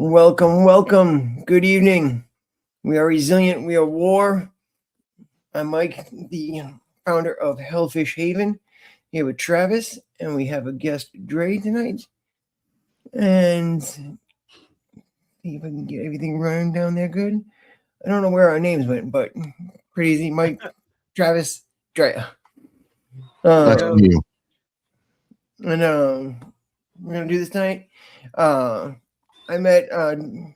Welcome, welcome. Good evening. We are resilient. We are war. I'm Mike, the founder of Hellfish Haven, here with Travis, and we have a guest, Drea, tonight. And see if I can get everything running down there good. I don't know where our names went, but pretty easy. Mike, Travis, Drea. Nice to Um, meet you. and we're gonna do this tonight. I met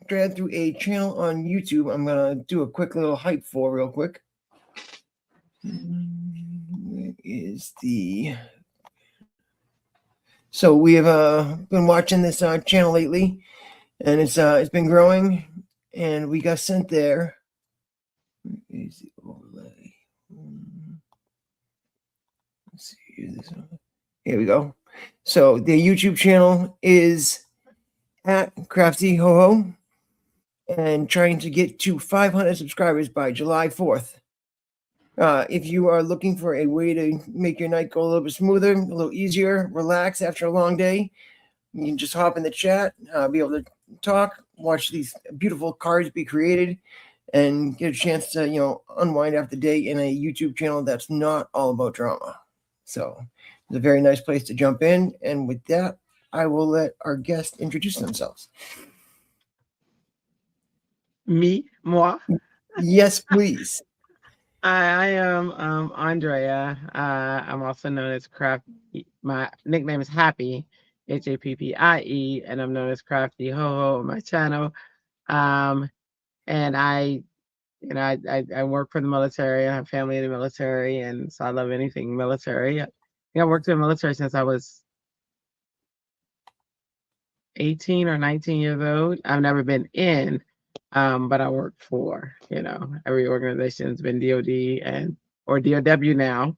Drea through a channel on YouTube. I'm gonna do a quick little hype for real quick. Where is the? So we have been watching this channel lately, and it's been growing, and we got sent there. Where is the overlay? Let's see. Here we go. So the YouTube channel is at Crafty Ho Ho, and trying to get to 500 subscribers by July 4th. If you are looking for a way to make your night go a little bit smoother, a little easier, relax after a long day, you can just hop in the chat, be able to talk, watch these beautiful cards be created, and get a chance to, unwind after the day in a YouTube channel that's not all about drama. So it's a very nice place to jump in. And with that, I will let our guests introduce themselves. Moi. Yes, please. I am Andrea. I'm also known as Crafty. My nickname is Happy, Happie, and I'm known as Crafty Ho Ho on my channel. And I work for the military. I have family in the military, and so I love anything military. I worked in the military since I was 18 or 19 years old. I've never been in. But I work for, every organization's been DOD or DOW now.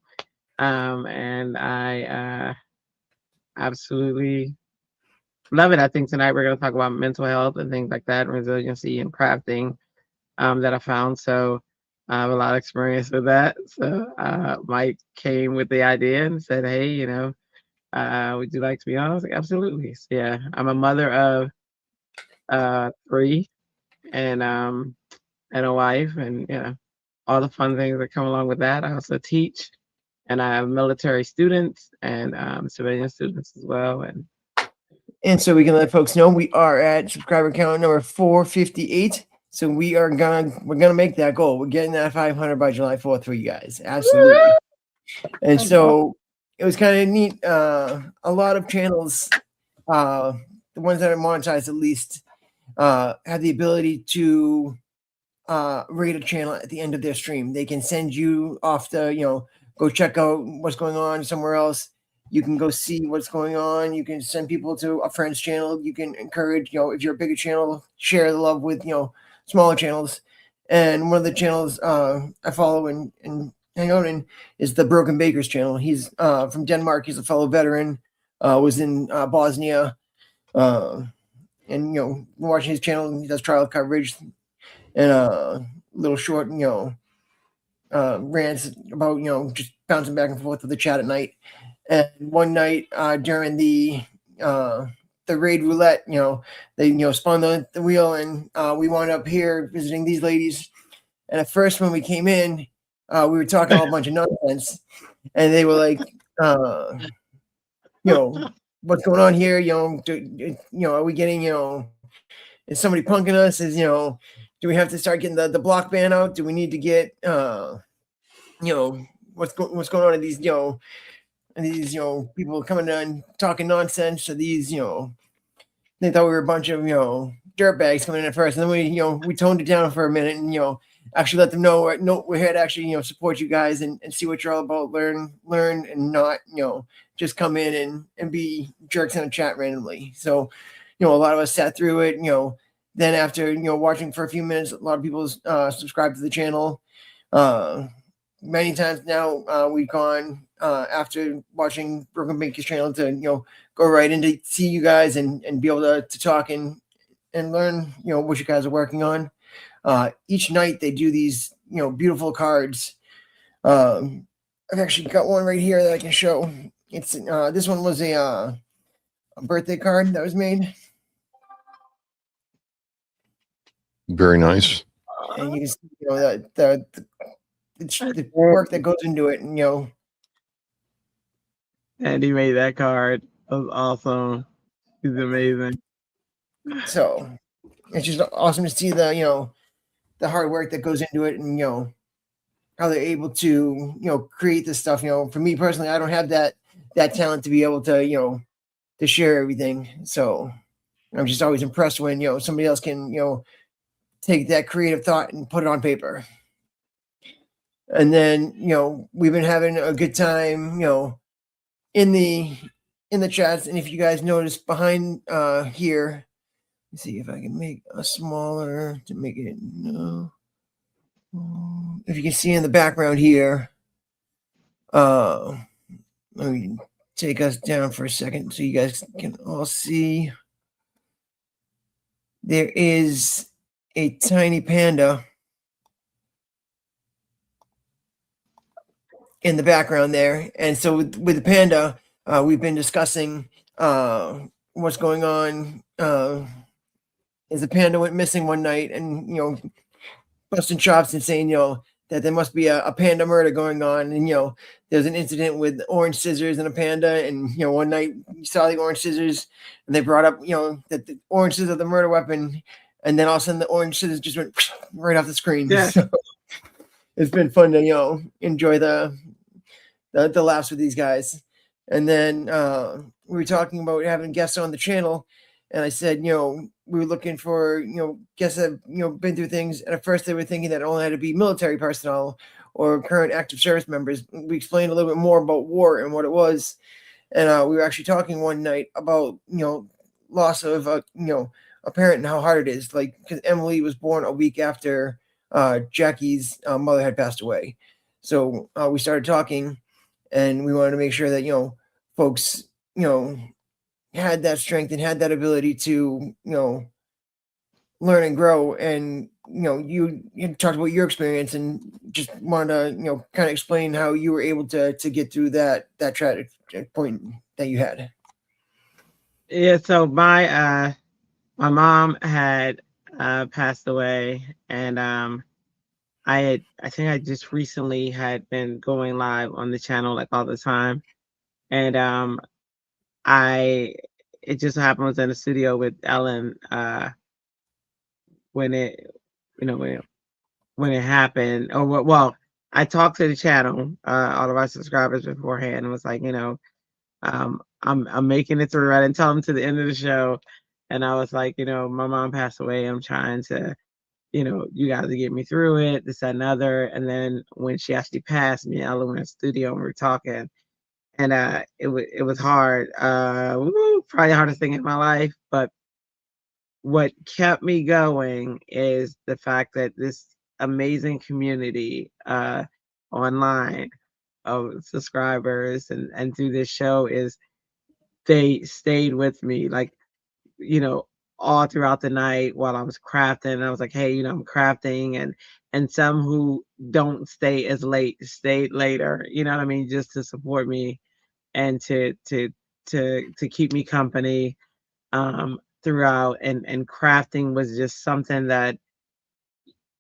And I absolutely love it. I think tonight we're going to talk about mental health and things like that, resiliency and crafting that I found. So I have a lot of experience with that. So Mike came with the idea and said, hey, would you like to be on? I was like, absolutely. So, yeah, I'm a mother of 3 and a wife, and all the fun things that come along with that. I also teach, and I have military students and civilian students as well. And so we can let folks know we are at subscriber count number 458. So we're gonna make that goal. We're getting that 500 by July 4th for you guys. Absolutely. And so it was kind of neat. A lot of channels, the ones that are monetized at least, have the ability to rate a channel at the end of their stream. They can send you off to, go check out what's going on somewhere else. You can go see what's going on. You can send people to a friend's channel. You can encourage, if you're a bigger channel, share the love with, smaller channels. And one of the channels I follow and hang out in is the Broken Baker's channel. He's from Denmark. He's a fellow veteran, was in Bosnia. And, watching his channel, he does trial coverage and little short, rants about, just bouncing back and forth with the chat at night. And one night during the raid roulette, they spun the wheel, and we wound up here visiting these ladies. And at first, when we came in, we were talking all a bunch of nonsense, and they were like, what's going on here? Are we getting, is somebody punking us? Do we have to start getting the block ban out? Do we need to get, what's going on in these, people coming in talking nonsense? Or these, they thought we were a bunch of, dirtbags coming in at first. And then we toned it down for a minute and, actually let them know we're here to actually, support you guys and see what you're all about. Learn and not, just come in and be jerks in a chat randomly. So, a lot of us sat through it, then after, watching for a few minutes, a lot of people subscribed to the channel. Many times now we've gone after watching Broken Baker's channel to, go right in to see you guys and be able to talk and learn, what you guys are working on. Each night they do these, beautiful cards. I've actually got one right here that I can show. It's this one was a birthday card that was made. Very nice. and you can see, the work that goes into it, and And he made that card. That was awesome. He's amazing. so it's just awesome to see the hard work that goes into it, and how they're able to create this stuff. For me personally, I don't have that talent to be able to share everything. So I'm just always impressed when somebody else can take that creative thought and put it on paper. And then we've been having a good time in the chats. And if you guys notice behind here, let's see if I can make a smaller to make it if you can see in the background here, let me take us down for a second so you guys can all see. There is a tiny panda in the background there. And so with the panda, we've been discussing what's going on. Is the panda went missing one night, and busting chops and saying that there must be a panda murder going on, and there's an incident with orange scissors and a panda, and one night you saw the orange scissors, and they brought up that the orange scissors are the murder weapon, and then all of a sudden the orange scissors just went right off the screen. Yeah. So it's been fun to enjoy the laughs with these guys. And then we were talking about having guests on the channel, and I said we were looking for guests that have been through things, and at first they were thinking that it only had to be military personnel or current active service members. We explained a little bit more about war and what it was, and we were actually talking one night about loss of a parent and how hard it is, like because Emily was born a week after Jackie's mother had passed away. So we started talking, and we wanted to make sure that folks had that strength and had that ability to learn and grow. And you talked about your experience, and just wanted to kind of explain how you were able to get through that tragic point that you had. Yeah, so my mom had passed away, and I think I just recently had been going live on the channel like all the time, and it just happened I was in the studio with Ellen when it when it happened. Or well, I talked to the channel, all of our subscribers beforehand, and was like, I'm making it through. I didn't tell them to the end of the show, and I was like, my mom passed away. I'm trying to, you guys to get me through it, this, that, and other. And then when she actually passed, me and Ella were in the studio and we were talking, and it was hard. Probably the hardest thing in my life. But what kept me going is the fact that this amazing community online of subscribers and through this show is they stayed with me, like, all throughout the night while I was crafting. I was like, hey, I'm crafting, and some who don't stay as late stayed later, you know what I mean, just to support me and to keep me company throughout. And crafting was just something that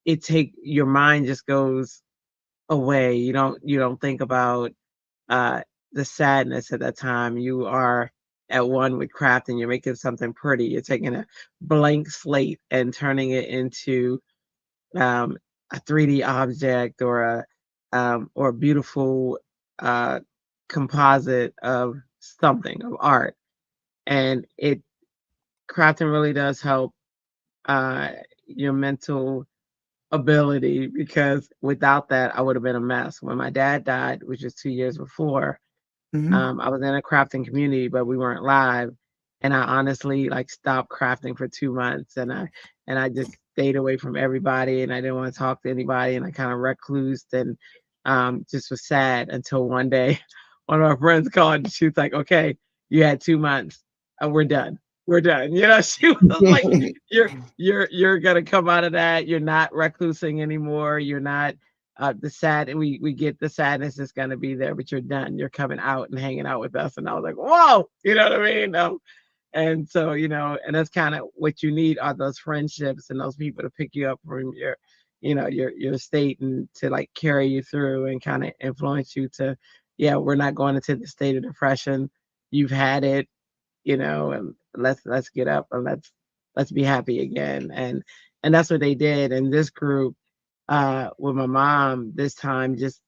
your mind just goes away. You don't think about the sadness at that time. You are at one with crafting. You're making something pretty. You're taking a blank slate and turning it into a 3D object or a beautiful composite of something, of art. And crafting really does help your mental ability, because without that, I would have been a mess. When my dad died, which was 2 years before, I was in a crafting community, but we weren't live. And I honestly stopped crafting for 2 months, and I just stayed away from everybody, and I didn't want to talk to anybody, and I kind of reclused and just was sad until one day one of our friends called, and she was like, okay, you had 2 months. We're done. We're done. She was like, you're gonna come out of that. You're not reclusing anymore. You're not the sad. We get the sadness is gonna be there, but you're done. You're coming out and hanging out with us. And I was like, whoa, you know what I mean? And so, and that's kind of what you need are those friendships and those people to pick you up from your state and to like carry you through and kind of influence you to, yeah, we're not going into the state of depression. You've had it, and let's get up and let's be happy again. And that's what they did. And this group, with my mom this time, just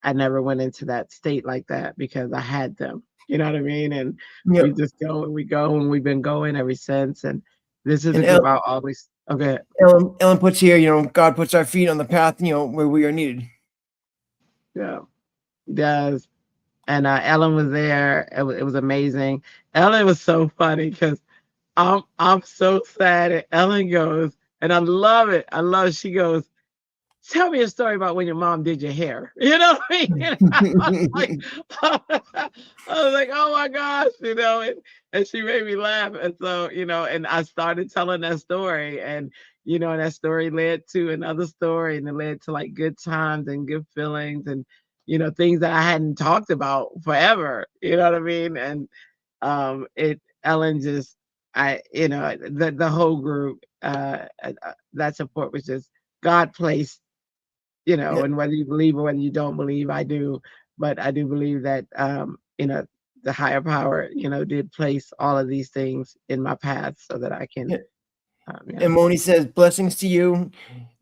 I never went into that state like that because I had them. You know what I mean? And we Yep. just go and we go and we've been going ever since. And this is And a group I'll always okay. Ellen puts here, God puts our feet on the path, where we are needed. Yeah. Does. And Ellen was there. It was amazing. Ellen was so funny because I'm so sad. And Ellen goes, and I love it. She goes, tell me a story about when your mom did your hair. You know what I mean? And I was like, oh my gosh, and she made me laugh. And so, and I started telling that story, and and that story led to another story, and it led to like good times and good feelings and things that I hadn't talked about forever. You know what I mean? And Ellen just the whole group, that support was just God placed, Yeah. and whether you believe or whether you don't believe, I do, but I do believe that, the higher power, did place all of these things in my path so that I can, Yeah. yeah. And Moni says, blessings to you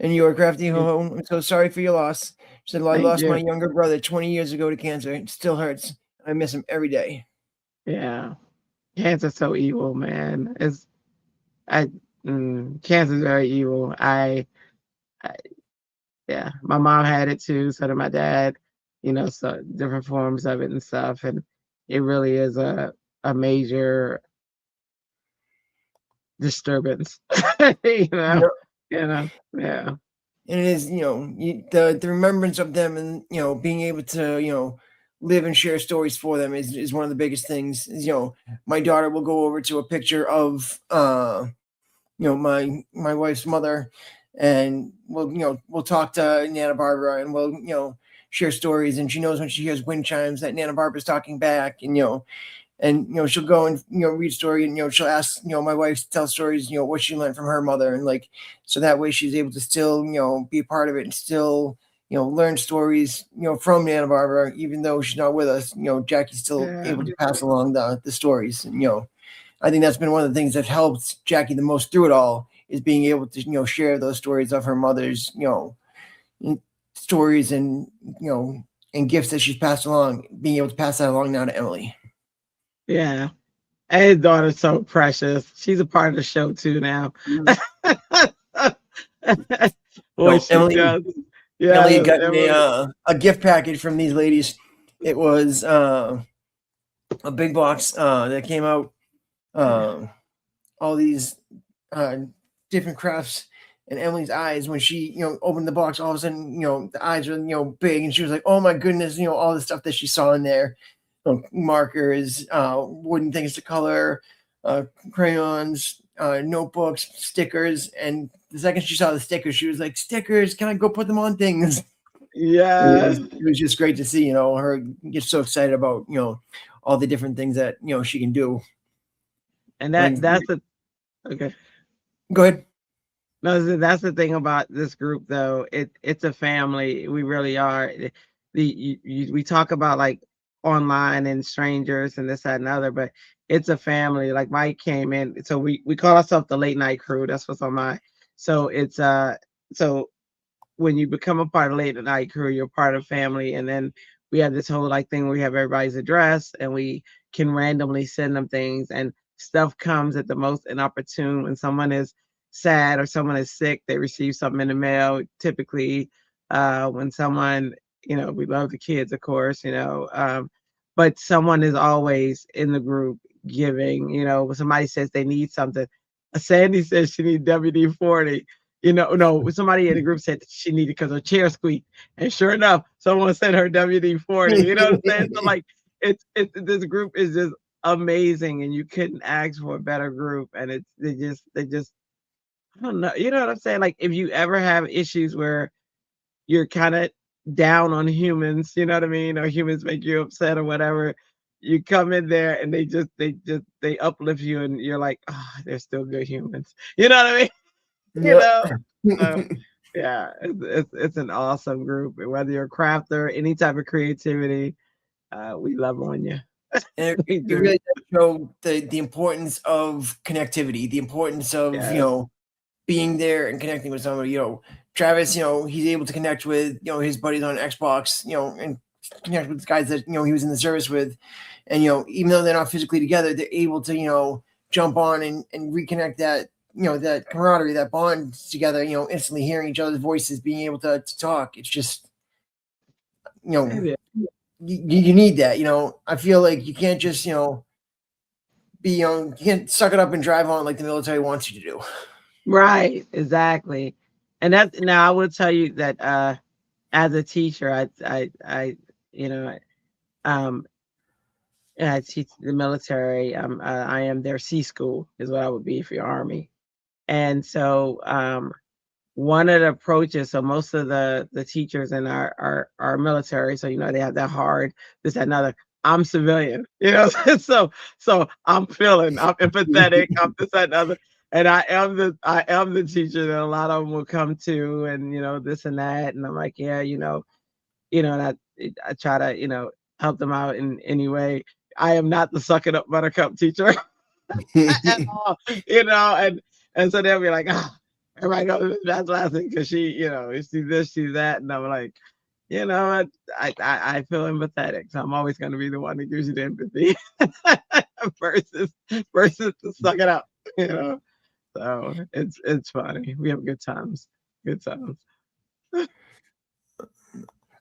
and your crafty home. I'm so sorry for your loss. She said, I Thank lost my you. younger brother 20 years ago to cancer. It still hurts. I miss him every day. Yeah. Cancer's so evil, man. I, cancer's very evil. I, yeah, my mom had it too. So did my dad, so different forms of it and stuff. And it really is a major disturbance, you know, Yeah. yeah. And it is, the remembrance of them and, being able to, live and share stories for them is one of the biggest things. Is, my daughter will go over to a picture of, my wife's mother, and we'll talk to Nana Barbara, and we'll, share stories. And she knows when she hears wind chimes that Nana Barbara's talking back, and she'll go and read a story, and she'll ask my wife to tell stories, what she learned from her mother, and like, so that way she's able to still be a part of it and still learn stories from Nana Barbara, even though she's not with us. Jackie's still Yeah. able to pass along the stories. And I think that's been one of the things that helped Jackie the most through it all, is being able to share those stories of her mother's stories, and and gifts that she's passed along, being able to pass that along now to Emily. Yeah. And his daughter's so precious. She's a part of the show too now. Boy, she Emily, does. Emily Yeah. got me a gift package from these ladies. It was a big box that came out, all these different crafts. And Emily's eyes, when she opened the box, all of a sudden the eyes were big, and she was like, "Oh my goodness!" All the stuff that she saw in there, markers, wooden things to color, crayons, notebooks, stickers. And the second she saw the stickers, she was like, "Stickers! Can I go put them on things?" Yeah. It was just great to see her get so excited about all the different things that she can do. And Like, that's the okay. go ahead. No, that's the thing about this group, though. It's a family. We really are. We talk about like online and strangers and this, that, and other, but it's a family. Like Mike came in, so we call ourselves the late night crew. That's what's on my. So it's so when you become a part of late night crew, you're part of family, and then we have this whole like thing where we have everybody's address, and we can randomly send them things, and stuff comes at the most inopportune when someone is sad or someone is sick. They receive something in the mail. Typically, when someone, we love the kids, of course, but someone is always in the group giving. When somebody says they need something, Sandy says she needs WD-40. No, somebody in the group said she needed because her chair squeaked, and sure enough, someone sent her WD-40. You know what I'm saying? So like, it's this group is just amazing, and you couldn't ask for a better group. And they just I don't know. You know what I'm saying? Like, if you ever have issues where you're kind of down on humans, you know what I mean, or humans make you upset or whatever, you come in there and they uplift you, and you're like, oh, they're still good humans. You know what I mean? You know. So, yeah, it's an awesome group. And whether you're a crafter, any type of creativity, we love on you. And We it do. really does show the importance of connectivity, the importance of Yes. being there and connecting with somebody. Travis, he's able to connect with his buddies on Xbox, and connect with the guys that he was in the service with, and even though they're not physically together, they're able to jump on and reconnect that that camaraderie, that bond together. Instantly hearing each other's voices, being able to talk. It's just Yeah. you need that. I feel like you can't just be you can't suck it up and drive on like the military wants you to do. Right, exactly. And that's now I will tell you that as a teacher, you know, um I teach the military. I am their C school is what I would be for your army. And so one of the approaches, so most of the teachers in our military, so they have that hard, this, that, another. I'm civilian, so I'm feeling, I'm empathetic, I'm this, that, and other. And I am the teacher that a lot of them will come to, and this and that. And I'm like, yeah, and I try to, help them out in any way. I am not the suck it up buttercup teacher at all, and so they'll be like, oh, everybody goes that's laughing because she's this, she's that, and I'm like, I feel empathetic, so I'm always going to be the one that gives you the empathy versus to suck it up, So it's funny. We have good times. Good times.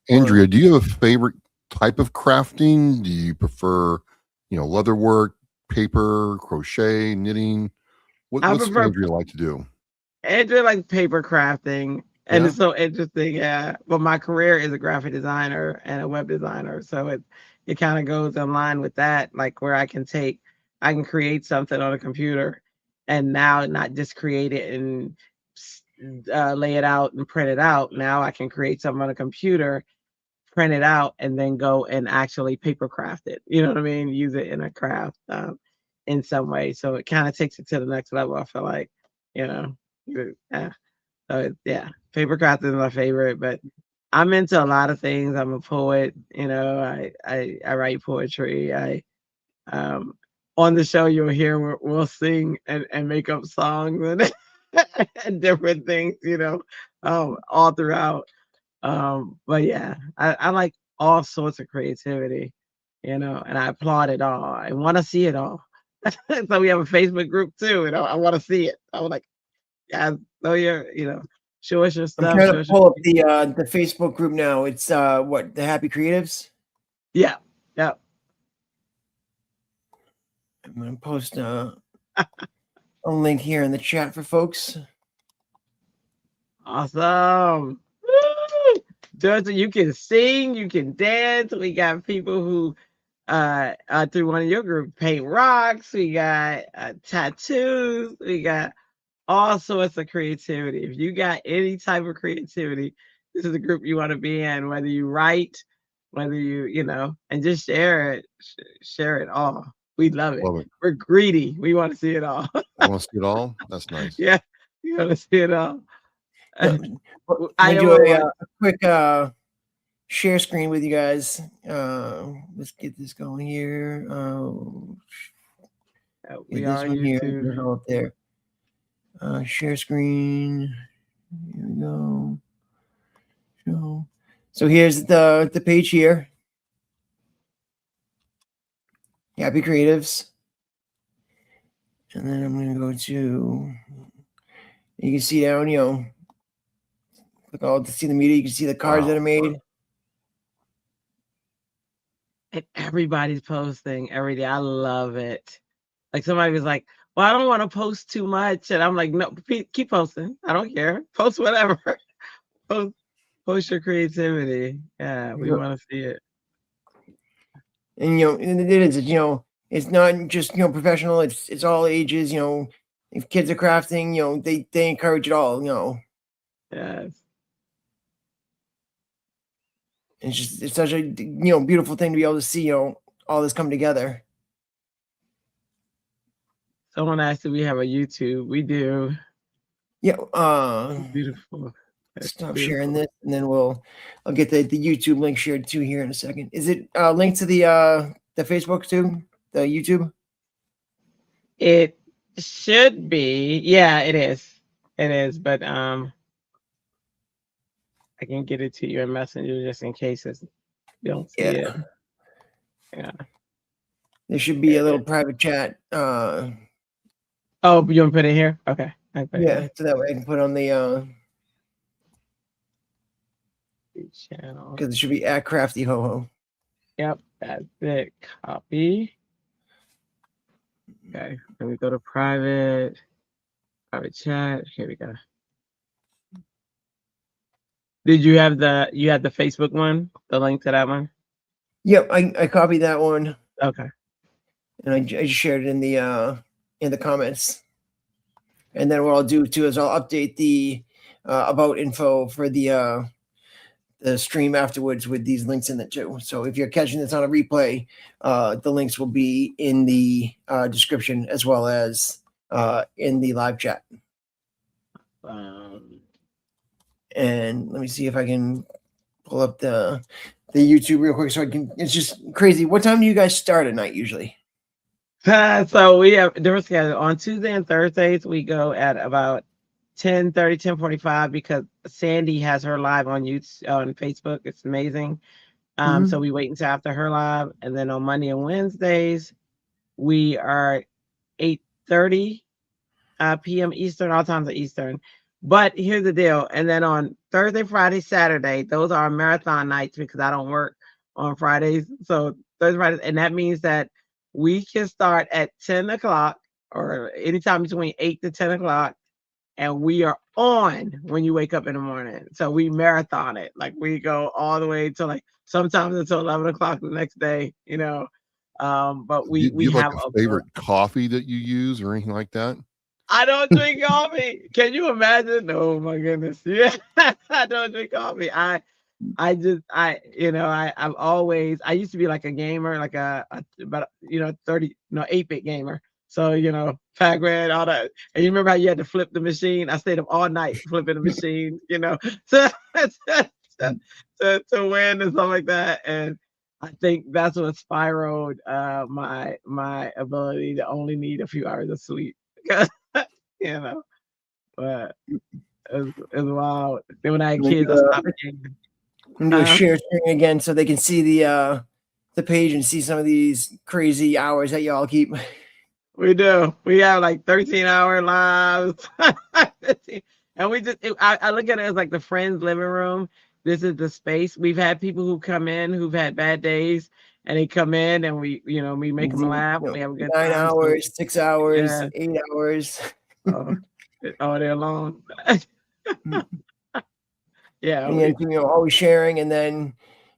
Andrea, do you have a favorite type of crafting? Do you prefer, leather work, paper, crochet, knitting? What's prefer Andrea like to do? Andrea like paper crafting, and Yeah? it's so interesting. Yeah, but my career is a graphic designer and a web designer, so it kind of goes in line with that, like where I can create something on a computer, and now not just create it and lay it out and print it out. Now I can create something on a computer, print it out, and then go and actually paper craft it. You know what I mean? Use it in a craft in some way. So it kind of takes it to the next level. I feel like, yeah. So yeah, paper craft is my favorite, but I'm into a lot of things. I'm a poet. I write poetry. On the show you'll hear we'll sing and make up songs and, and different things. All throughout. But yeah, I like all sorts of creativity, and I applaud it all. I want to see it all. So we have a Facebook group too, I want to see it. I was like, yeah, so show us your I'm stuff. trying Show to us pull up the Facebook group now. It's what, the Happy Creatives? yeah, yeah. I'm gonna post a link here in the chat for folks. Awesome. Woo! Georgia, you can sing, you can dance. We got people who through one of your group paint rocks. We got tattoos. We got all sorts of creativity. If you got any type of creativity, this is a group you want to be in, whether you write, whether and just share it. Share it all. We love it. Love it. We're greedy. We want to see it all. I want to see it all. That's nice. Yeah, you want to see it all. Can I I do am a quick share screen with you guys? Let's get this going here. we this are one here. YouTube. There's all up there. Share screen. Here we go. Show. So here's the page here. Happy Creatives. And then I'm going to go to, you can see down, click all to see the media. You can see the cards that are made. And everybody's posting every day. I love it. Like somebody was like, well, I don't want to post too much. And I'm like, no, keep posting. I don't care. Post whatever. Post your creativity. Yeah, we want to see it. And it is, it's not just professional. It's all ages. If kids are crafting, they encourage it all. Yes. It's such a beautiful thing to be able to see. all this come together. Someone asked if we have a YouTube. We do. Yeah. Beautiful. That's Stop beautiful. sharing this, and then I'll get the YouTube link shared too here in a second. Is it linked to the Facebook too? The YouTube? It should be. Yeah, it is. It is, but I can get it to you in Messenger just in case you don't see it. Yeah. There should be a little private chat. Oh, you want to put it here? Okay. I put it Yeah, here. so that way I can put on the Channel. because it should be at Crafty Ho Ho. Yep, that's it. Copy. Okay, let me go to private chat. Here we go. Did you have the Facebook one? The link to that one? Yep, I copied that one. Okay. And I just shared it in the comments. And then what I'll do too is I'll update the about info for the stream afterwards with these links in it too. So if you're catching this on a replay, the links will be in the description as well as in the live chat. And let me see if I can pull up the YouTube real quick so I can. It's just crazy. What time do you guys start at night usually? So we have different schedules. On Tuesday and Thursdays, we go at about 10:30, 10:45 because Sandy has her live on YouTube on Facebook. It's amazing. So we wait until after her live, and then on Monday and Wednesdays, we are 8:30 p.m. Eastern. All times are Eastern. But here's the deal. And then on Thursday, Friday, Saturday, those are marathon nights because I don't work on Fridays. So Thursday, Friday, and that means that we can start at 10 o'clock or anytime between 8 to 10 o'clock. And we are on when you wake up in the morning. So we marathon it. Like we go all the way to like sometimes until 11 o'clock the next day, you know. But we have like a favorite coffee that you use or anything like that? I don't drink coffee. Can you imagine? Oh my goodness. Yeah. I don't drink coffee. I've always, I used to be like a gamer, like about 8-bit gamer. So, Pac-Man, all that. And you remember how you had to flip the machine? I stayed up all night flipping the machine, to win and stuff like that. And I think that's what spiraled my ability to only need a few hours of sleep. Because, but it's wild. Then when I had kids, I stopped gaming. I'm gonna do a share screen again so they can see the page and see some of these crazy hours that y'all keep. We do. We have like 13-hour lives. And I look at it as like the friends' living room. This is the space. We've had people who come in who've had bad days and they come in and we make them laugh. We have a good 9 time. hours, 6 hours, 8 hours. All day long. Yeah. And always sharing. And then,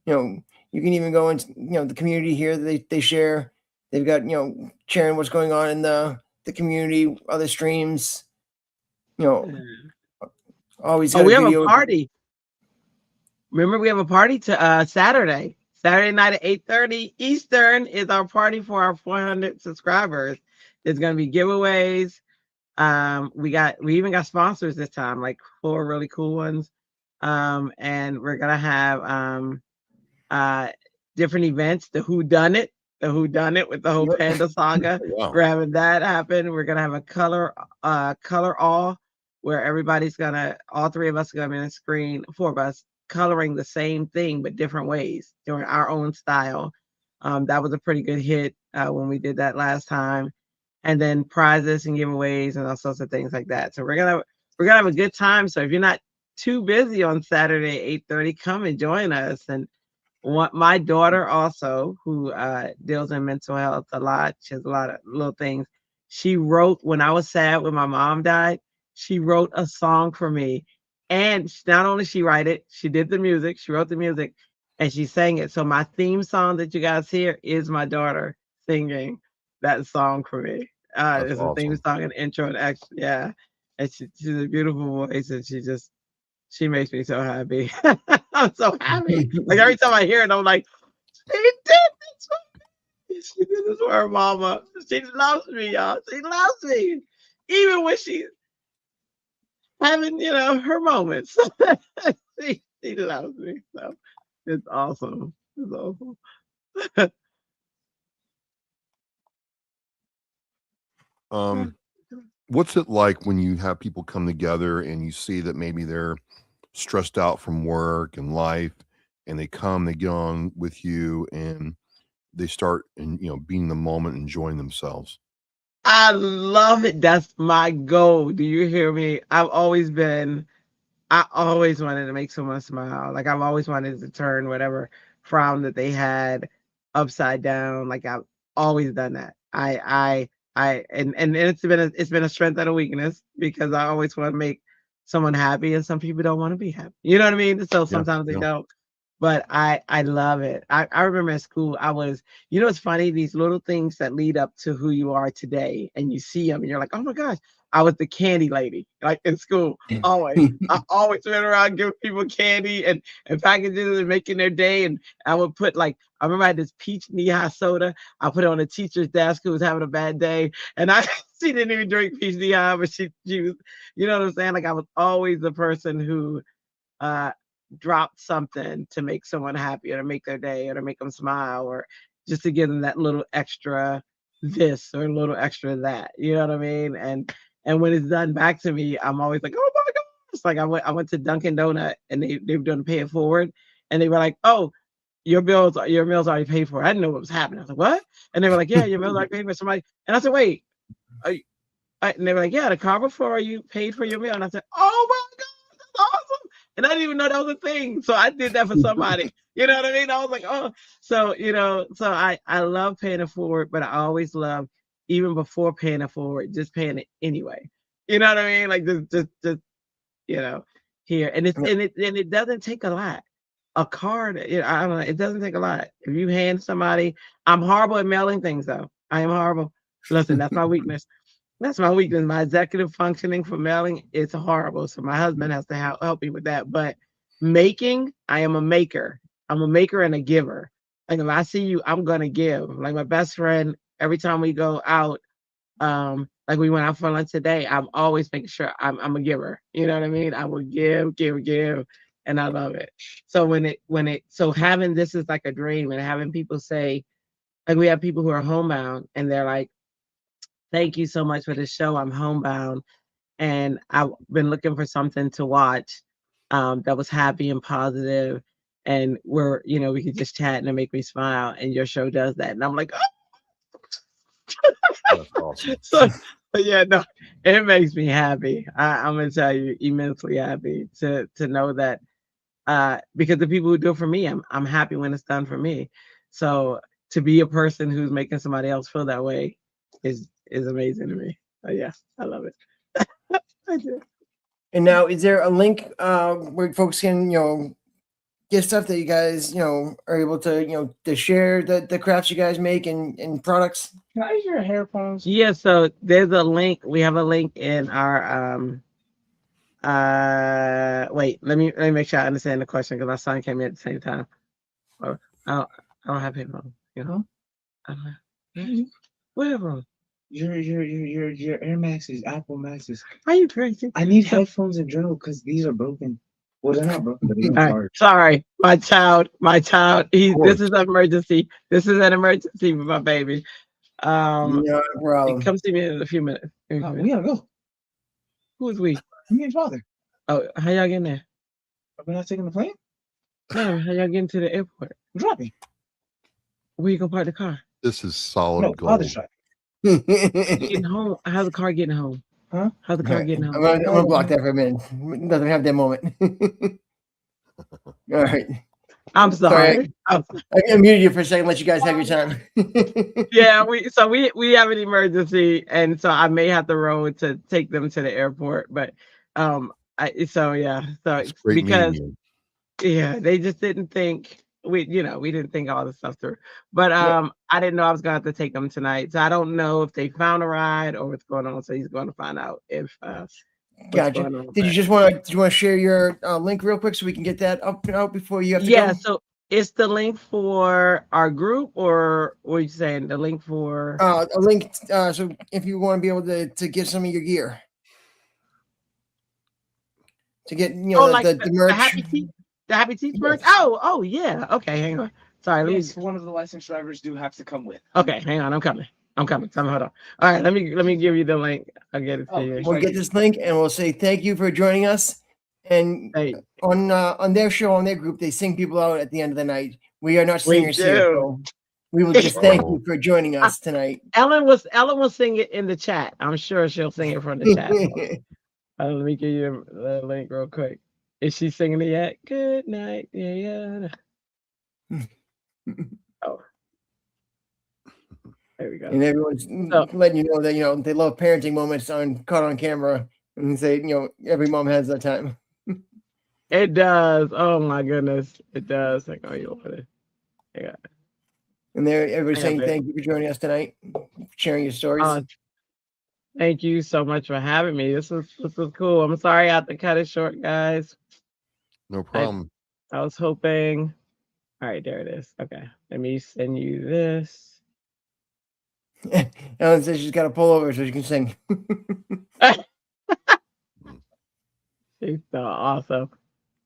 you can even go into, the community here that they share. They've got, sharing what's going on in the community, other streams, always got we have a party. Remember, we have a party to Saturday night at 8:30 Eastern is our party for our 400 subscribers. There's going to be giveaways. We even got sponsors this time, like 4 really cool ones. And we're going to have different events, the Who Done It with the whole Panda saga. Wow. We're having that happen. We're going to have a color all where all 3 of us are going to be on the screen, 4 of us coloring the same thing, but different ways doing our own style. That was a pretty good hit when we did that last time. And then prizes and giveaways and all sorts of things like that. So we're gonna have a good time. So if you're not too busy on Saturday 8:30, come and join us. And my daughter also, who deals in mental health a lot, she has a lot of little things. She wrote, when I was sad when my mom died, she wrote a song for me. And not only she write it, she did the music, she wrote the music, and she sang it. So my theme song that you guys hear is my daughter singing that song for me. It's awesome. A theme song and intro and action. Yeah. And she's a beautiful voice, and she makes me so happy. I'm so happy. Like every time I hear it, I'm like, they did this for me. She did this for her mama. She loves me, y'all. She loves me. Even when she's having, her moments. she loves me. So it's awesome. It's awesome. What's it like when you have people come together and you see that maybe they're stressed out from work and life, and they get on with you, and they start and being in the moment, enjoying themselves? I love it. That's my goal. Do you hear me? I always wanted to make someone smile. Like I've always wanted to turn whatever frown that they had upside down. Like I've always done that. And it's been a strength and a weakness because I always want to make someone happy, and some people don't want to be happy. You know what I mean? So Yeah, sometimes they yeah. don't. But I love it. I remember in school it's funny, these little things that lead up to who you are today, and you see them and you're like, oh my gosh, I was the candy lady, like in school. Always. I always went around giving people candy and packages and making their day. And I would put I remember I had this peach knee-high soda. I put it on a teacher's desk who was having a bad day. And she didn't even drink peach knee-high, but she was, you know what I'm saying? Like I was always the person who dropped something to make someone happy or to make their day or to make them smile or just to give them that little extra this or a little extra that. You know what I mean? And when it's done back to me, I'm always like, oh my gosh. Like I went to Dunkin' Donut and they were doing pay it forward. And they were like, oh, your meal's already paid for. I didn't know what was happening. I was like, what? And they were like, yeah, your meal's already paid for. Somebody. And I said, wait. And they were like, yeah, the car before you paid for your meal. And I said, oh my God, that's awesome. And I didn't even know that was a thing. So I did that for somebody. You know what I mean? I was like, oh, so, so I love paying it forward, but I always love, even before paying it forward, just paying it anyway. You know what I mean? Like just here. And it doesn't take a lot. A card, I don't know, it doesn't take a lot. If you hand somebody, I'm horrible at mailing things though. I am horrible. Listen, that's my weakness. That's my weakness. My executive functioning for mailing is horrible. So my husband has to help me with that. But making, I am a maker. I'm a maker and a giver. Like if I see you, I'm gonna give. Like my best friend, every time we go out, like we went out for lunch today, I'm always making sure I'm a giver. You know what I mean? I will give, and I love it. So so having this is like a dream, and having people say, like we have people who are homebound and they're like, thank you so much for the show. I'm homebound and I've been looking for something to watch that was happy and positive, and where we could just chat and it make me smile. And your show does that, and I'm like, oh. That's awesome. So yeah, no, it makes me happy. I'm gonna tell you, immensely happy to know that because the people who do it for me, I'm happy when it's done for me. So to be a person who's making somebody else feel that way is amazing to me. So yeah, I love it. I do. And now, is there a link where folks can, get stuff that you guys, are able to, to share the crafts you guys make and products? Can I use your headphones? Yeah, so there's a link. We have a link in our wait, let me make sure I understand the question because my son came in at the same time. I don't have headphones, I don't have whatever. Your Air Maxes, Apple Maxes. Are you crazy? I need headphones in general because these are broken. Well, they're not broken, but they're All right, hard. sorry, my child. This course. is an emergency. This is an emergency with my baby. No problem. Come see me in a few minutes. We gotta go. Who is we? Me and father. Oh, how y'all getting there? Are we not taking the plane? No, how y'all getting to the airport? I'm dropping. Where you gonna park the car? This is solid No, gold. father's driving. Getting home. How's the car getting home? Huh? How's the car getting I'm home? gonna block that for a minute. Doesn't have that moment. All right. I'm sorry. I muted you for a second. Let you guys have your time. Yeah, we have an emergency, and so I may have to roll to take them to the airport. But It's great because meeting you. yeah, they just didn't think we didn't think all this stuff through. But Yeah. I didn't know I was gonna have to take them tonight, so I don't know if they found a ride or what's going on. So he's going to find out if Gotcha. going on, Did you but- just want to share your link real quick so we can get that up out before you have to Yeah, go? so It's the link for our group, or what are you saying? The link for A link. So if you want to be able to get some of your gear, to get like the the merch. Happy Teeth, the Happy Teeth merch. Yes. Oh yeah. Okay, hang on. Sorry, let me. Yes, one of the licensed drivers do have to come with. Okay, hang on. I'm coming. Hold on. All right, let me give you the link. I'll get it to you. We'll get this link and we'll say thank you for joining us. And Hey, on their show, on their group, they sing people out at the end of the night. We are not we singers here, do. so we will just thank you for joining us tonight. Ellen will sing it in the chat. I'm sure she'll sing it from the chat. Let me give you the link real quick. Is she singing it yet? Good night, yeah. Oh, there we go. And everyone's letting you know that they love parenting moments caught on camera, and say every mom has that time. It does. Oh my goodness, it does. Like, oh, you want it? Yeah. And everybody's saying babe. thank you for joining us tonight, sharing your stories. Thank you so much for having me. This was cool. I'm sorry I had to cut it short, guys. No problem. I was hoping. All right, there it is. Okay, let me send you this. Ellen says she's got to pull over so she can sing. She's so awesome.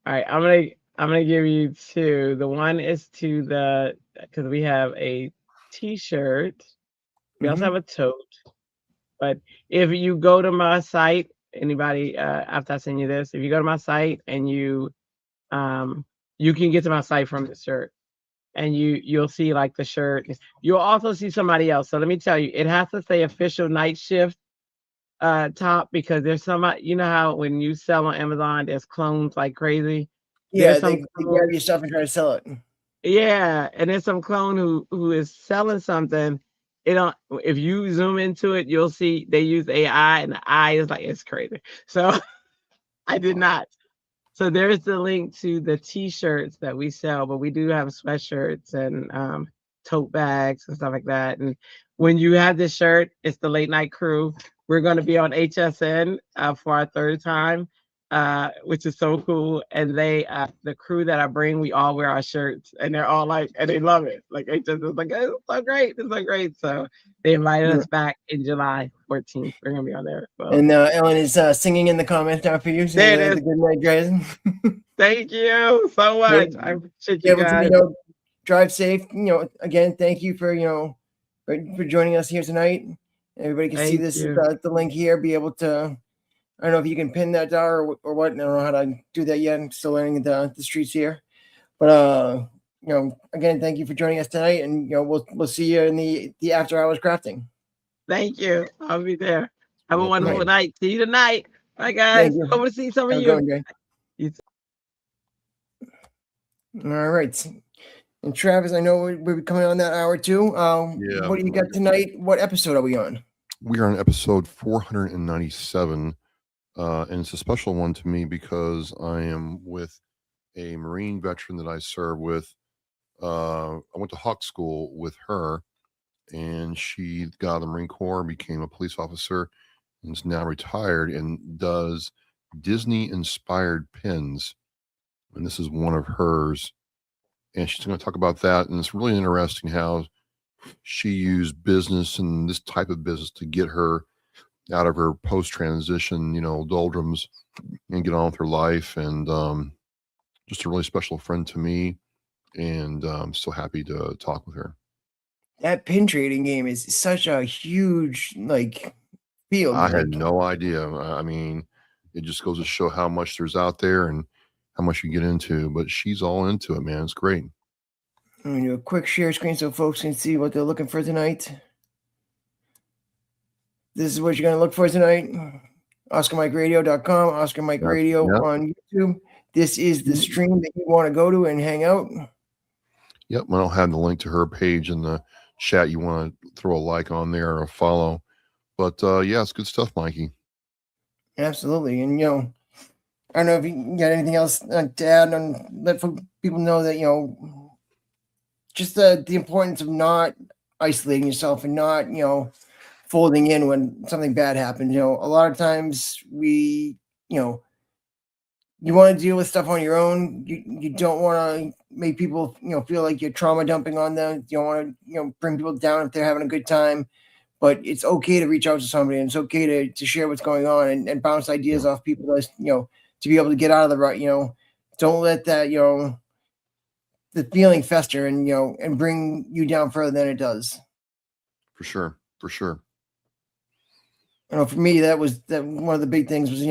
All right, I'm gonna give you two. The one is to the because we have a T-shirt. We also have a tote. But if you go to my site, anybody after I send you this, if you go to my site and you can get to my site from the shirt, and you'll see like the shirt. You'll also see somebody else. So let me tell you, it has to say official night shift top, because there's somebody, you know how when you sell on Amazon, there's clones like crazy. Yeah, they grab your stuff and try to sell it. Yeah, and there's some clone who is selling something. If you zoom into it, you'll see they use AI, and the eye is like, it's crazy. So I did not. So there's the link to the T-shirts that we sell, but we do have sweatshirts and tote bags and stuff like that. And when you have this shirt, it's the Late Night Crew. We're going to be on HSN for our third time, which is so cool. And the crew that I bring, we all wear our shirts, and they're all like, and they love it. Like HSN is like, it's so great, it's so great. So they invited us back in July 14th. We're gonna be on there. So. And Ellen is singing in the comments now for you. There it is. The good night, guys. Thank you so much. I appreciate you guys. Drive safe. Again, thank you for for joining us here tonight. Everybody can see this the link here. Be able to. I don't know if you can pin that down or what. I don't know how to do that yet. I'm still learning the streets here. But again, thank you for joining us tonight, and we'll see you in the after hours crafting. Thank you. I'll be there. Have a wonderful night. See you tonight. Bye, guys. Hope to see some of you. All right. And Travis, I know we're coming on that hour too. What do you got tonight? What episode are we on? We are on episode 497. And it's a special one to me because I am with a Marine veteran that I serve with. I went to Hawk School with her, and she got out of the Marine Corps, became a police officer, and is now retired and does Disney-inspired pins. And this is one of hers. And she's going to talk about that. And it's really interesting how she used business and this type of business to get her out of her post-transition, doldrums, and get on with her life. And just a really special friend to me. And I'm so happy to talk with her. That pin trading game is such a huge field. I had no idea. I mean, it just goes to show how much there's out there and how much you get into. But she's all into it, man. It's great. I'm going to do a quick share screen so folks can see what they're looking for tonight. This is what you're going to look for tonight. OscarMikeRadio.com, Oscar Mike Radio on YouTube. This is the stream that you want to go to and hang out. Yep, I'll have the link to her page in the chat. You want to throw a like on there or a follow. But yeah, it's good stuff, Mikey. Absolutely. And, I don't know if you got anything else to add and let people know that, just the importance of not isolating yourself and not, folding in when something bad happens. A lot of times we, you want to deal with stuff on your own. You don't want to make people, feel like you're trauma dumping on them. You don't want to, bring people down if they're having a good time. But it's okay to reach out to somebody, and it's okay to share what's going on and bounce ideas off people. To be able to get out of the rut. Don't let that, the feeling fester and bring you down further than it does. For sure. For me, that one of the big things was,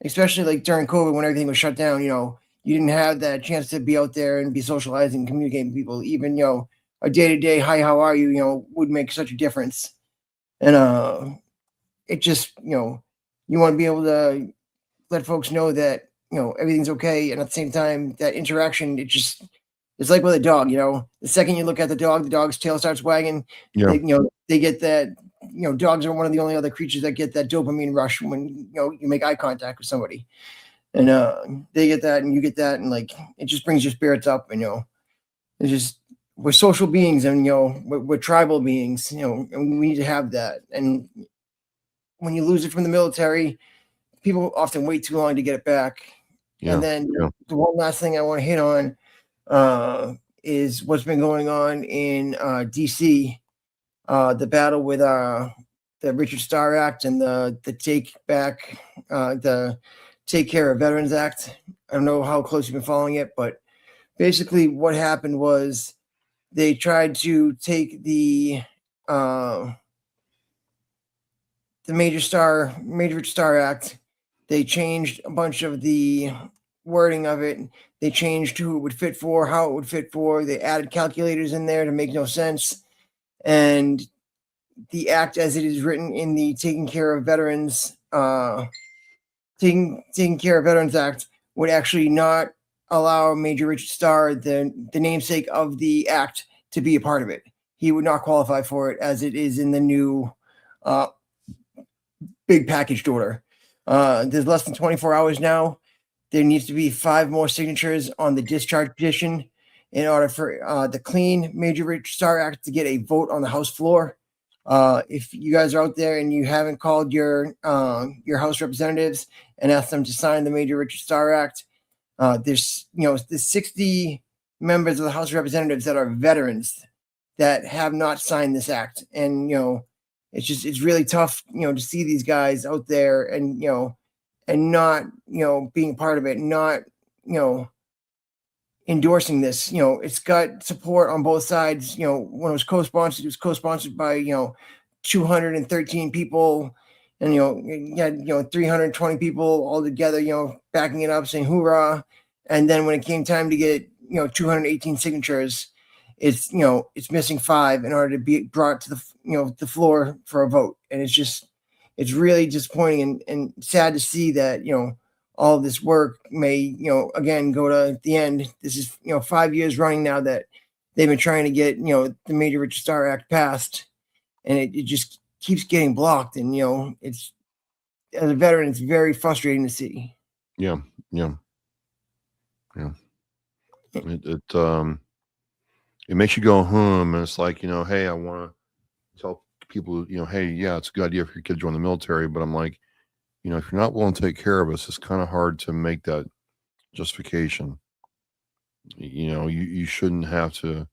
especially like during COVID when everything was shut down, you didn't have that chance to be out there and be socializing, communicating with people. Even, a day-to-day, hi, how are you, would make such a difference. And it just, you want to be able to let folks know that, everything's okay. And at the same time, that interaction, it's like with a dog, the second you look at the dog's tail starts wagging. Yeah. They get that, dogs are one of the only other creatures that get that dopamine rush when, you make eye contact with somebody. And they get that and you get that. And like, it just brings your spirits up. And, it's just, we're social beings and, we're tribal beings, and we need to have that. And when you lose it from the military, people often wait too long to get it back. Yeah. And then the one last thing I want to hit on is what's been going on in DC, the battle with the Richard Starr Act and the Take Care of Veterans Act. I don't know how close you've been following it, but basically what happened was they tried to take the Major Star Act. They changed a bunch of the wording of it. They changed who it would fit for, how it would fit for. They added calculators in there to make no sense. And the act, as it is written in the Taking Care of Veterans Act, would actually not allow Major Richard Starr, the namesake of the act, to be a part of it. He would not qualify for it, as it is in the new big packaged order. There's less than 24 hours now. There needs to be 5 more signatures on the discharge petition in order for the clean Major Richard Starr Act to get a vote on the House floor. If you guys are out there and you haven't called your House representatives and asked them to sign the Major Richard Starr Act, there's 60 members of the House of Representatives that are veterans that have not signed this act. And, it's really tough, to see these guys out there and, and not, being part of it, not, endorsing this. It's got support on both sides. When it was co-sponsored by, 213 people, and, you had, 320 people all together, backing it up, saying hoorah. And then when it came time to get, 218 signatures, it's missing 5 in order to be brought to the floor for a vote. And it's really disappointing and sad to see that, all of this work may, again, go to the end. This is, 5 years running now that they've been trying to get, the Major Richard Starr Act passed, and it just keeps getting blocked. And, it's, as a veteran, it's very frustrating to see. Yeah. It makes you go and it's like, hey, I want to tell people, hey, yeah, it's a good idea for your kid to join the military, but I'm like, if you're not willing to take care of us, it's kind of hard to make that justification. You shouldn't have to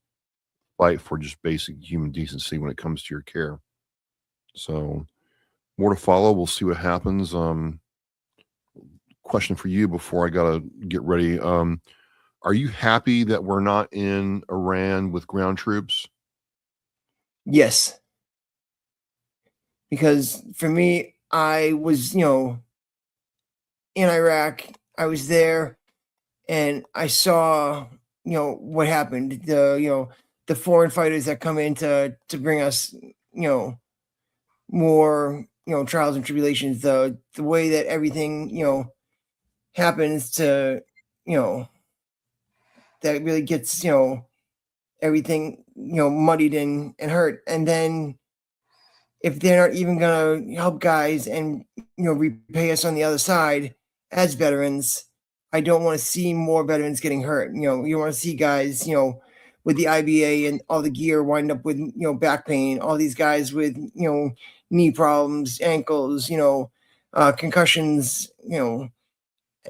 fight for just basic human decency when it comes to your care. So more to follow. We'll see what happens. Question for you before I gotta get ready. Are you happy that we're not in Iran with ground troops? Yes. Because for me, I was, in Iraq. I was there and I saw, what happened. The foreign fighters that come in to bring us, more, trials and tribulations, the way that everything, happens to, that really gets, everything, muddied and hurt. And then if they're not even going to help guys and, repay us on the other side as veterans, I don't want to see more veterans getting hurt. You want to see guys, with the IBA and all the gear wind up with, back pain, all these guys with, knee problems, ankles, concussions,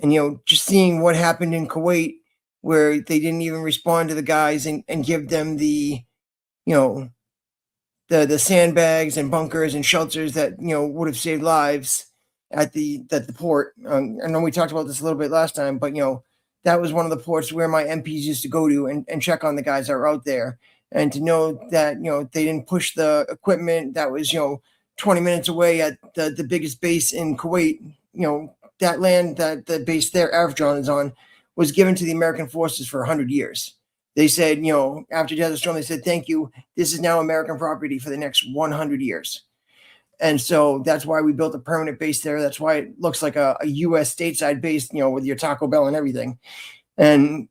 And, just seeing what happened in Kuwait, where they didn't even respond to the guys and give them the, the sandbags and bunkers and shelters that, would have saved lives at the port. I know we talked about this a little bit last time, but, that was one of the ports where my MPs used to go to and check on the guys that were out there. And to know that, they didn't push the equipment that was, 20 minutes away at the biggest base in Kuwait, that land that the base there, Avdron, is on, was given to the American forces for 100 years. They said, after Desert Storm, they said, thank you. This is now American property for the next 100 years. And so that's why we built a permanent base there. That's why it looks like a U.S. stateside base, with your Taco Bell and everything. And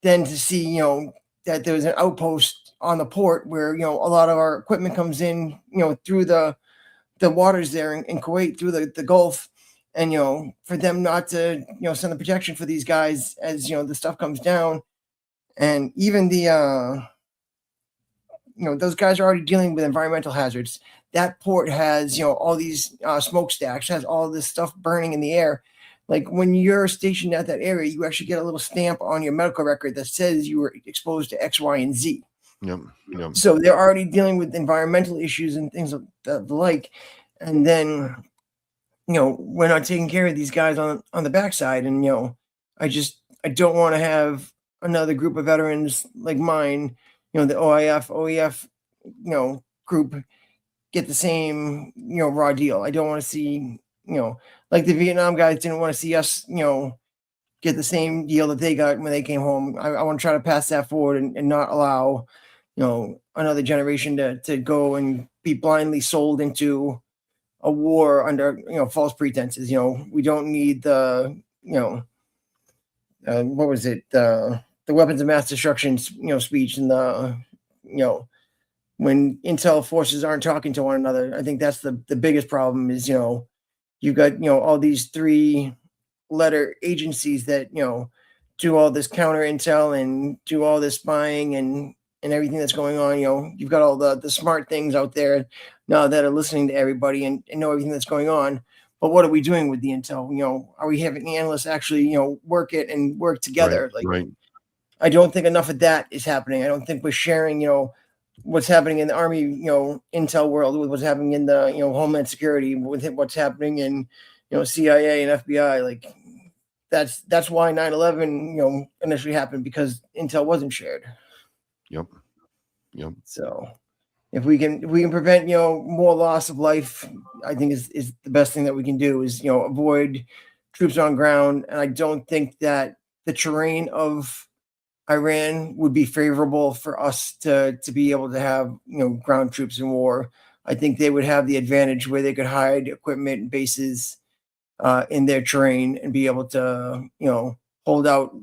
then to see, that there was an outpost on the port where, a lot of our equipment comes in, through the waters there in Kuwait, through the Gulf. And, for them not to, send the protection for these guys as, the stuff comes down. And even the, those guys are already dealing with environmental hazards. That port has, all these smokestacks, has all this stuff burning in the air. Like when you're stationed at that area, you actually get a little stamp on your medical record that says you were exposed to X, Y, and Z. Yep. So they're already dealing with environmental issues and things of the like. And then, we're not taking care of these guys on the backside. And, I don't want to have another group of veterans like mine, the OEF, group get the same, raw deal. I don't want to see, like the Vietnam guys didn't want to see us, get the same deal that they got when they came home. I want to try to pass that forward and not allow, another generation to go and be blindly sold into a war under, false pretenses. We don't need the, what was it? The weapons of mass destruction, speech and the, when intel forces aren't talking to one another. I think that's the biggest problem is, you've got, all these 3-letter agencies that, do all this counter intel and do all this spying and everything that's going on. You've got all the smart things out there now that are listening to everybody and know everything that's going on. But what are we doing with the intel? Are we having analysts actually, work it and work together? Right. I don't think enough of that is happening. I don't think we're sharing, what's happening in the Army, intel world with what's happening in the, Homeland Security, with what's happening in, CIA and FBI. Like that's why 9/11, initially happened, because intel wasn't shared. Yep. So if we can prevent, more loss of life, I think is the best thing that we can do is, avoid troops on ground. And I don't think that the terrain of Iran would be favorable for us to be able to have, ground troops in war. I think they would have the advantage where they could hide equipment and bases in their terrain and be able to, hold out,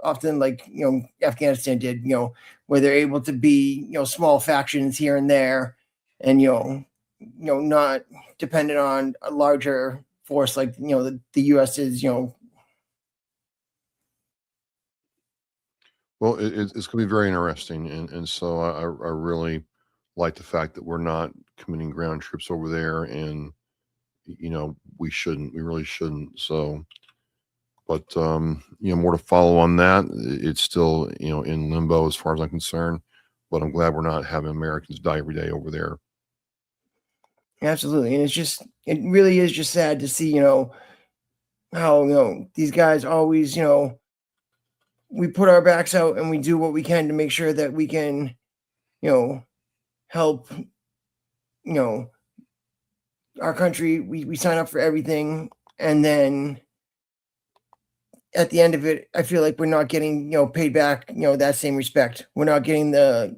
often like, Afghanistan did, where they're able to be, small factions here and there and, not dependent on a larger force like, the U.S. is, Well, it's going to be very interesting, and so I really like the fact that we're not committing ground troops over there, and we really shouldn't. So, but more to follow on that. It's still in limbo as far as I'm concerned, but I'm glad we're not having Americans die every day over there. Absolutely. And it really is just sad to see, how, these guys always, we put our backs out and we do what we can to make sure that we can, help, our country. We sign up for everything. And then at the end of it, I feel like we're not getting, paid back, that same respect. We're not getting the,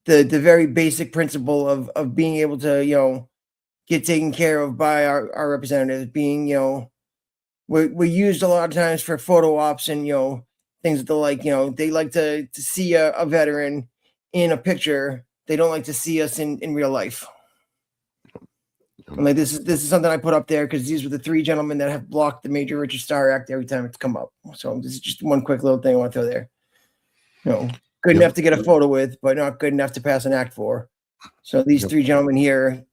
the very basic principle of being able to, get taken care of by our representatives, being, we're used a lot of times for photo ops and, things that they like to see a veteran in a picture. They don't like to see us in real life. And like this is something I put up there because these were the 3 gentlemen that have blocked the Major Richard Starr Act every time it's come up. So this is just one quick little thing I want to throw there. Good enough to get a photo with, but not good enough to pass an act for. So these 3 gentlemen here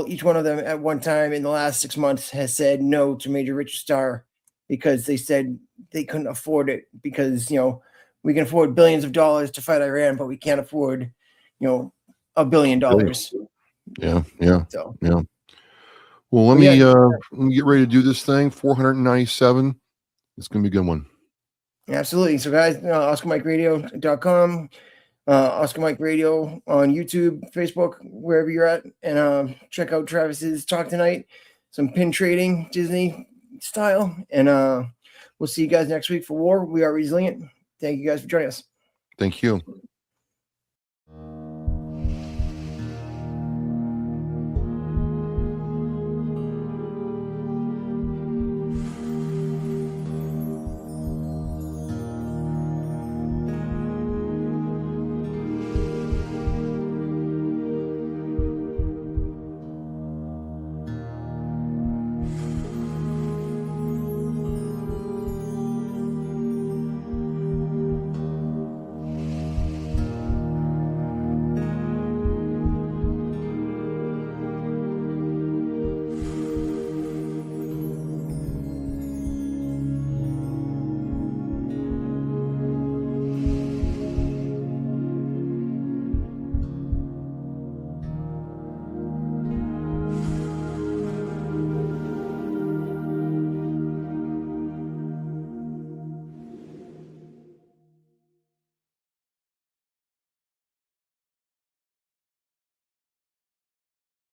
each one of them at one time in the last 6 months has said no to Major Richard Star because they said they couldn't afford it because, we can afford billions of dollars to fight Iran, but we can't afford, $1 billion. Yeah. So Yeah. Well, let me get ready to do this thing. 497. It's going to be a good one. absolutely. So guys, OscarMikeRadio.com, Oscar Mike Radio on YouTube, Facebook, wherever you're at, and check out Travis's talk tonight. Some pin trading, Disney style, and we'll see you guys next week for War. We Are Resilient. Thank you guys for joining us. Thank you.